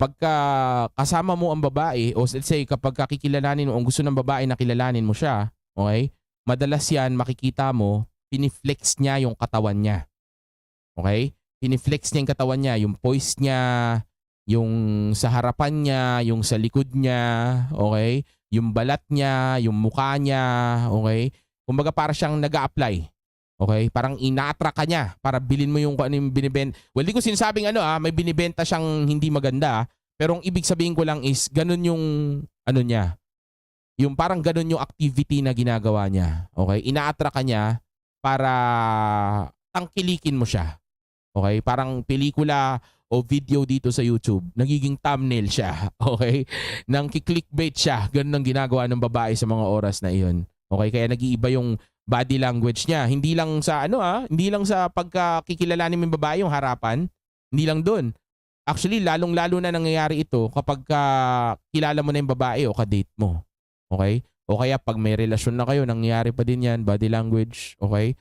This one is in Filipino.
kapag kasama mo ang babae o let's say kapag kakikilalanin mo, ang gusto ng babae na kilalanin mo siya, okay? Madalas yan makikita mo, piniflex niya yung katawan niya. Okay? Piniflex niya yung katawan niya, yung poise niya, yung sa harapan niya, yung sa likod niya, okay? Yung balat niya, yung mukha niya, okay? Kumbaga para siyang nag-a-apply. Okay? Parang ina-attract ka niya para bilhin mo yung kung ano yung binibenta. Well, di ko sinasabing may binibenta siyang hindi maganda. Pero ang ibig sabihin ko lang is ganun yung ano niya. Yung parang ganun yung activity na ginagawa niya. Okay? Ina-attract ka niya para tangkilikin mo siya. Okay? Parang pelikula o video dito sa YouTube, nagiging thumbnail siya. Okay? Nang clickbait siya. Ganun ang ginagawa ng babae sa mga oras na iyon. Okay? Kaya nag-iiba yung body language niya. Hindi lang sa hindi lang sa pagkakikilalanin mo yung babae yung harapan. Hindi lang doon. Actually, lalong-lalo na nangyayari ito kapag kilala mo na yung babae o ka-date mo. Okay? O kaya pag may relasyon na kayo, nangyayari pa din yan, body language. Okay?